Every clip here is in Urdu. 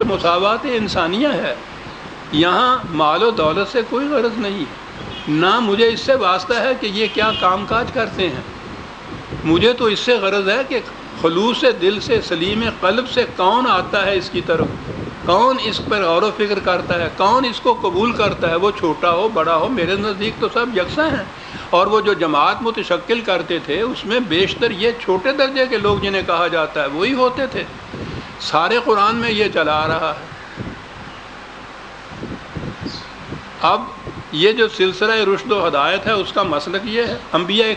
مساوات انسانیہ ہے. یہاں مال و دولت سے کوئی غرض نہیں ہے، نہ مجھے اس سے واسطہ ہے کہ یہ کیا کام کاج کرتے ہیں. مجھے تو اس سے غرض ہے کہ خلوص دل سے، سلیم قلب سے کون آتا ہے اس کی طرف، کون اس پر غور و فکر کرتا ہے، کون اس کو قبول کرتا ہے. وہ چھوٹا ہو بڑا ہو، میرے نزدیک تو سب یکساں ہیں. اور وہ جو جماعت متشکل کرتے تھے اس میں بیشتر یہ چھوٹے درجے کے لوگ جنہیں کہا جاتا ہے وہی ہوتے تھے. سارے قرآن میں یہ چلا آ رہا ہے. اب یہ جو سلسلہ رشد و ہدایت ہے اس کا مسلک یہ ہے. انبیاء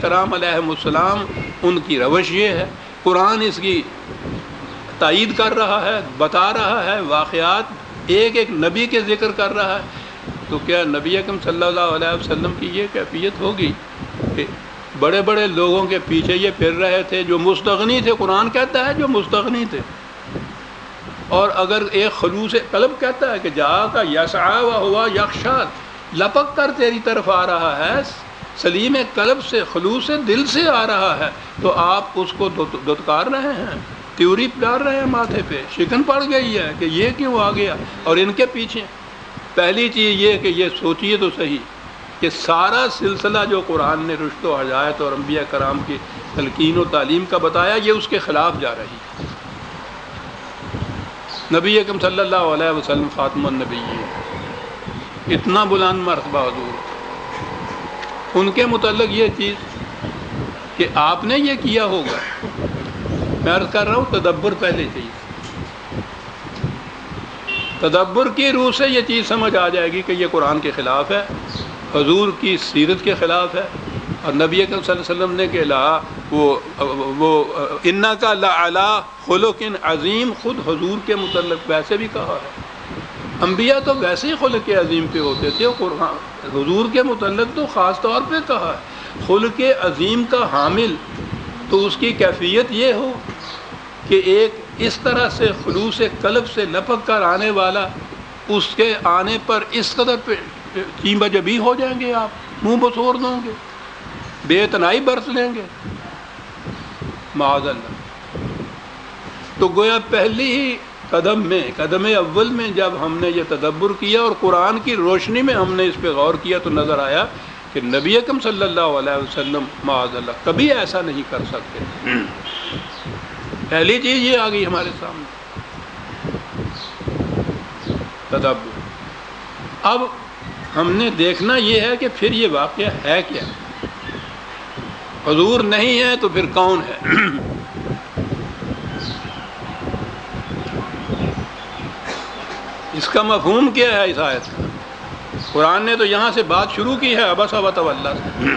کرام علیہ السلام ان کی روش یہ ہے. قرآن اس کی تائید کر رہا ہے، بتا رہا ہے، واقعات ایک ایک نبی کے ذکر کر رہا ہے. تو کیا نبی اکرم صلی اللہ علیہ وسلم کی یہ کیفیت ہوگی کہ بڑے بڑے لوگوں کے پیچھے یہ پھر رہے تھے جو مستغنی تھے؟ قرآن کہتا ہے جو مستغنی تھے. اور اگر ایک خلوص قلب کہتا ہے کہ جا کا یسعا و ہوا یخشا، لپک کر تیری طرف آ رہا ہے، سلیم قلب سے، خلوص دل سے آ رہا ہے، تو آپ اس کو دھتکار رہے ہیں، تیوری ڈال رہے ہیں ماتھے پہ. شکن پڑ گئی ہے کہ یہ کیوں آ گیا اور ان کے پیچھے. پہلی چیز یہ کہ یہ سوچیے تو صحیح کہ سارا سلسلہ جو قرآن نے رشد و ہدایت اور انبیاء کرام کی تلقین و تعلیم کا بتایا، یہ اس کے خلاف جا رہی ہے. نبی اکرم صلی اللہ علیہ وسلم خاتم النبی، اتنا بلند مرتبہ حضور، ان کے متعلق یہ چیز کہ آپ نے یہ کیا ہوگا. میں عرض کر رہا ہوں تدبر پہلے چیز، تدبر کی روح سے یہ چیز سمجھ آ جائے گی کہ یہ قرآن کے خلاف ہے، حضور کی سیرت کے خلاف ہے. اور نبی اکرم صلی اللہ علیہ وسلم نے کہ وہ انکا لعلی خلق عظیم، خود حضور کے متعلق ویسے بھی کہا ہے. انبیاء تو ویسے ہی خلق عظیم پہ ہوتے تھے، قرآن حضور کے متعلق تو خاص طور پہ کہا ہے خلق عظیم کا حامل. تو اس کی کیفیت یہ ہو کہ ایک اس طرح سے خلوص قلب سے لپک کر آنے والا، اس کے آنے پر اس قدر چیمہ جبی ہو جائیں گے، آپ منہ بسور دوں گے، بے اتنائی برس لیں گے، معاذ اللہ. تو گویا پہلی ہی قدم اول میں جب ہم نے یہ تدبر کیا اور قرآن کی روشنی میں ہم نے اس پہ غور کیا تو نظر آیا کہ نبی اکرم صلی اللہ علیہ وسلم معاذ اللہ کبھی ایسا نہیں کر سکتے. پہلی چیز یہ آ گئی ہمارے سامنے، تدبر. اب ہم نے دیکھنا یہ ہے کہ پھر یہ واقعہ ہے کیا. حضور نہیں ہے تو پھر کون ہے؟ اس کا مفہوم کیا ہے اس آیت کا؟ قرآن نے تو یہاں سے بات شروع کی ہے عبس و تولی سے،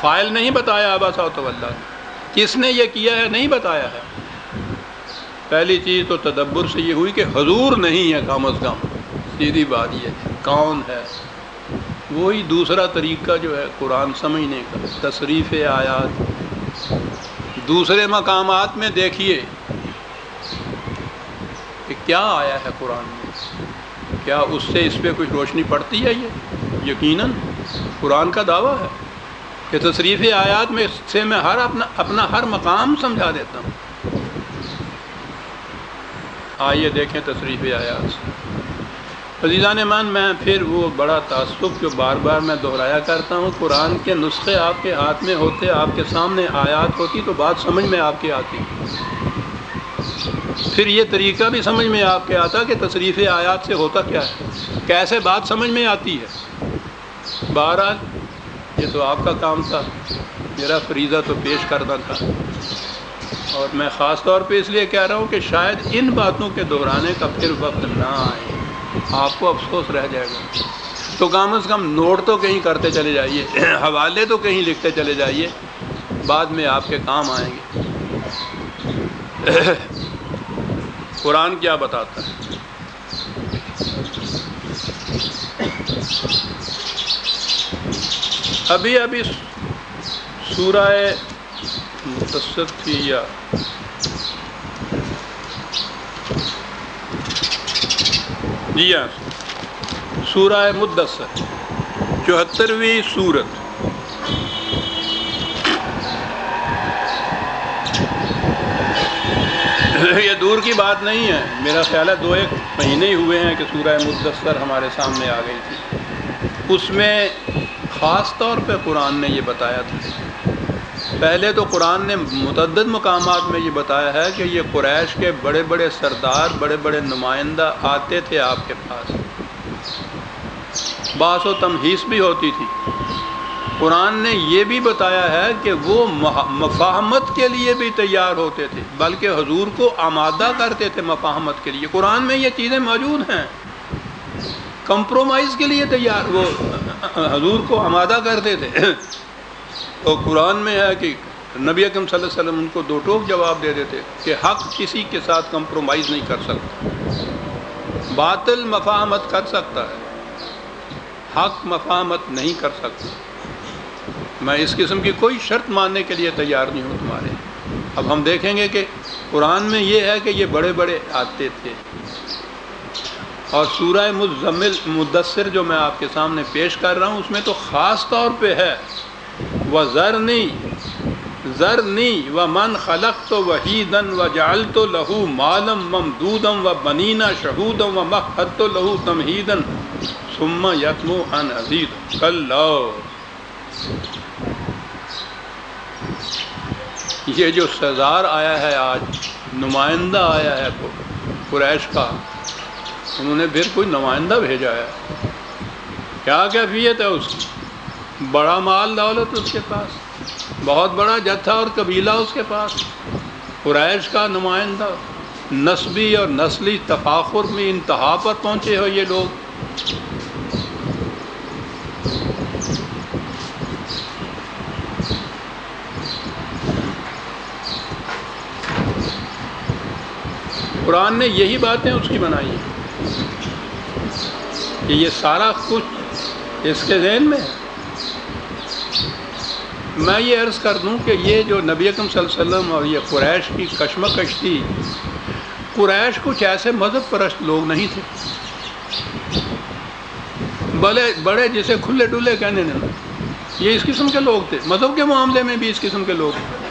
فاعل نہیں بتایا عبس و تولی، کس نے یہ کیا ہے نہیں بتایا ہے. پہلی چیز تو تدبر سے یہ ہوئی کہ حضور نہیں ہے، کم از کم سیدھی بات یہ ہے کون ہے. وہی دوسرا طریقہ جو ہے قرآن سمجھنے کا، تصریف آیات. دوسرے مقامات میں دیکھیے کہ کیا آیا ہے قرآن میں، کیا اس سے اس پہ کچھ روشنی پڑتی ہے؟ یہ یقیناً قرآن کا دعویٰ ہے کہ تصریف آیات میں سے میں اپنا ہر مقام سمجھا دیتا ہوں. آئیے دیکھیں تصریف آیات سے. عزیزان مان، میں پھر وہ بڑا تعصب جو بار بار میں دہرایا کرتا ہوں، قرآن کے نسخے آپ کے ہاتھ میں ہوتے، آپ کے سامنے آیات ہوتی تو بات سمجھ میں آپ کی آتی. پھر یہ طریقہ بھی سمجھ میں آپ کے آتا کہ تصریف آیات سے ہوتا کیا ہے، کیسے بات سمجھ میں آتی ہے. بہرحال یہ تو آپ کا کام تھا، میرا فریضہ تو پیش کرنا تھا. اور میں خاص طور پہ اس لیے کہہ رہا ہوں کہ شاید ان باتوں کے دہرانے کا پھر وقت نہ آئے، آپ کو افسوس رہ جائے گا. تو کم از کم نوٹ تو کہیں کرتے چلے جائیے، حوالے تو کہیں لکھتے چلے جائیے، بعد میں آپ کے کام آئیں گے. قرآن کیا بتاتا ہے؟ ابھی سورہ مدثر تھی یا جی ہاں، سورہ مدثر 74ویں سورت. یہ دور کی بات نہیں ہے، میرا خیال ہے 2-1 مہینے ہی ہوئے ہیں کہ سورہ مدثر ہمارے سامنے آ گئی تھی۔ اس میں خاص طور پہ قرآن نے یہ بتایا تھا، پہلے تو قرآن نے متعدد مقامات میں یہ بتایا ہے کہ یہ قریش کے بڑے بڑے سردار، بڑے بڑے نمائندہ آتے تھے آپ کے پاس، بحث و تمہیس بھی ہوتی تھی۔ قرآن نے یہ بھی بتایا ہے کہ وہ مفاہمت کے لیے بھی تیار ہوتے تھے، بلکہ حضور کو آمادہ کرتے تھے مفاہمت کے لیے۔ قرآن میں یہ چیزیں موجود ہیں، کمپرومائز کے لیے تیار، وہ حضور کو آمادہ کرتے تھے۔ اور قرآن میں ہے کہ نبی اکرم صلی اللہ علیہ وسلم ان کو دو ٹوک جواب دے دیتے کہ حق کسی کے ساتھ کمپرومائز نہیں کر سکتا، باطل مفاہمت کر سکتا ہے، حق مفاہمت نہیں کر سکتا۔ میں اس قسم کی کوئی شرط ماننے کے لیے تیار نہیں ہوں تمہارے۔ اب ہم دیکھیں گے کہ قرآن میں یہ ہے کہ یہ بڑے بڑے آتے تھے، اور سورہ مدثر جو میں آپ کے سامنے پیش کر رہا ہوں اس میں تو خاص طور پہ ہے وَذَرْنِي وَمَنْ خَلَقْتُ وَحِيدًا وَجَعَلْتُ لَهُ مَالًا مَمْدُودًا وَبَنِينَ شَهُودًا وَمَهَّدتُ لَهُ تَمْهِيدًا ثُمَّ يَطْمَعُ أَنْ أَزِيدَ كَلَّا۔ یہ جو سردار آیا ہے آج، نمائندہ آیا ہے قریش کا، انہوں نے پھر کوئی نمائندہ بھیجا ہے، کیا کیفیت ہے اس کی؟ بڑا مال دولت اس کے پاس، بہت بڑا جتھا اور قبیلہ اس کے پاس، قریش کا نمائندہ، نسبی اور نسلی تفاخر میں انتہا پر پہنچے ہو یہ لوگ۔ قرآن نے یہی باتیں اس کی بنائی ہیں کہ یہ سارا کچھ اس کے ذہن میں ہے۔ میں یہ عرض کر دوں کہ یہ جو نبی اکرم صلی اللہ علیہ وسلم اور یہ قریش کی کشمکش تھی، قریش کچھ ایسے مذہب پرست لوگ نہیں تھے، بڑے جسے کھلے ڈلے کہنے نہیں، یہ اس قسم کے لوگ تھے، مذہب کے معاملے میں بھی اس قسم کے لوگ تھے۔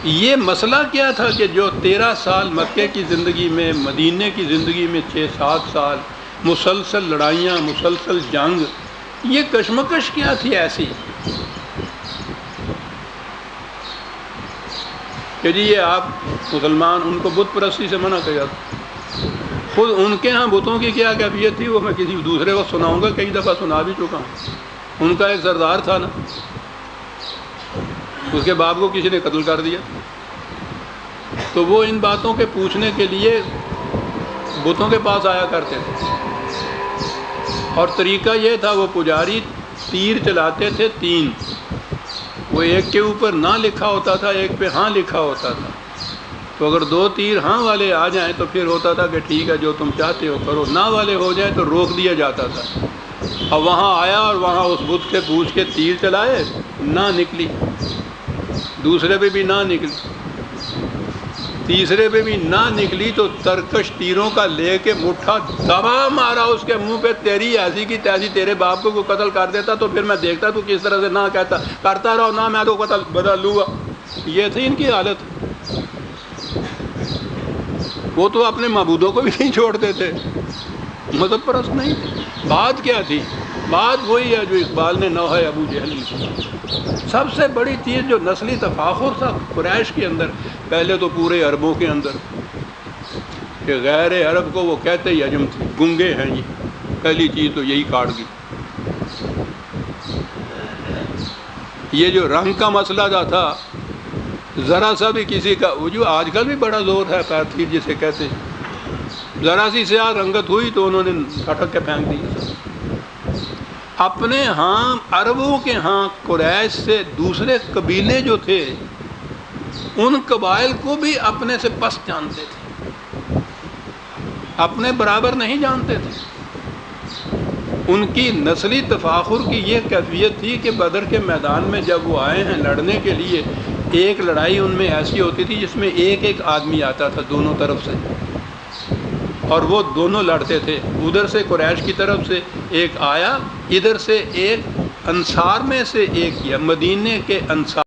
یہ مسئلہ کیا تھا کہ جو 13 سال مکے کی زندگی میں، مدینے کی زندگی میں 6-7 سال مسلسل لڑائیاں، مسلسل جنگ، یہ کشمکش کیا تھی ایسی کہ جی یہ آپ مسلمان، ان کو بت پرستی سے منع کیا تھا۔ خود ان کے ہاں بتوں کی کیا کیفیت تھی وہ میں کسی دوسرے کو سناؤں گا، کئی دفعہ سنا بھی چکا ہوں۔ ان کا ایک سردار تھا نا، اس کے باپ کو کسی نے قتل کر دیا، تو وہ ان باتوں کے پوچھنے کے لیے بتوں کے پاس آیا کرتے تھے، اور طریقہ یہ تھا، وہ پجاری تیر چلاتے تھے 3، وہ ایک کے اوپر نہ لکھا ہوتا تھا، ایک پہ ہاں لکھا ہوتا تھا، تو اگر 2 تیر ہاں والے آ جائیں تو پھر ہوتا تھا کہ ٹھیک ہے جو تم چاہتے ہو کرو، نہ والے ہو جائیں تو روک دیا جاتا تھا۔ اب وہاں آیا اور وہاں اس بت سے پوچھ کے تیر چلائے، نہ نکلی، دوسرے پہ بھی نہ نکلی، تیسرے پہ بھی نہ نکلی، تو ترکش تیروں کا لے کے مٹھا دبا مارا اس کے منہ پہ، تیری ایسی کی تیسی، تیرے باپ کو قتل کر دیتا تو پھر میں دیکھتا تو کس طرح سے نہ کہتا، کرتا رہو نہ، میں تو قتل بدل لوں گا۔ یہ تھی ان کی حالت۔ وہ تو اپنے معبودوں کو بھی نہیں چھوڑتے تھے، مذہب پرست نہیں تھے۔ بات کیا تھی؟ بات وہی ہے جو اقبال نے نوحہ ابو جہل لکھی۔ سب سے بڑی چیز جو نسلی تفاخر تھا قریش کے اندر، پہلے تو پورے عربوں کے اندر، کہ غیر عرب کو وہ کہتے ہی عجم تھے، گنگے ہیں یہ، پہلی چیز تو یہی کاٹ گئی۔ یہ جو رنگ کا مسئلہ جو تھا، ذرا سا بھی کسی کا، وہ جو آج کل بھی بڑا زور ہے پیرتھیر جسے کہتے ہیں، ذرا سی سیاہ رنگت ہوئی تو انہوں نے کھٹک کے پھینک دی۔ اپنے ہاں عربوں کے ہاں قریش سے دوسرے قبیلے جو تھے، ان قبائل کو بھی اپنے سے پست جانتے تھے، اپنے برابر نہیں جانتے تھے۔ ان کی نسلی تفاخر کی یہ کیفیت تھی کہ بدر کے میدان میں جب وہ آئے ہیں لڑنے کے لیے، ایک لڑائی ان میں ایسی ہوتی تھی جس میں ایک آدمی آتا تھا دونوں طرف سے، اور وہ دونوں لڑتے تھے، ادھر سے قریش کی طرف سے ایک آیا، ادھر سے ایک انصار میں سے ایک کیا، مدینے کے انصار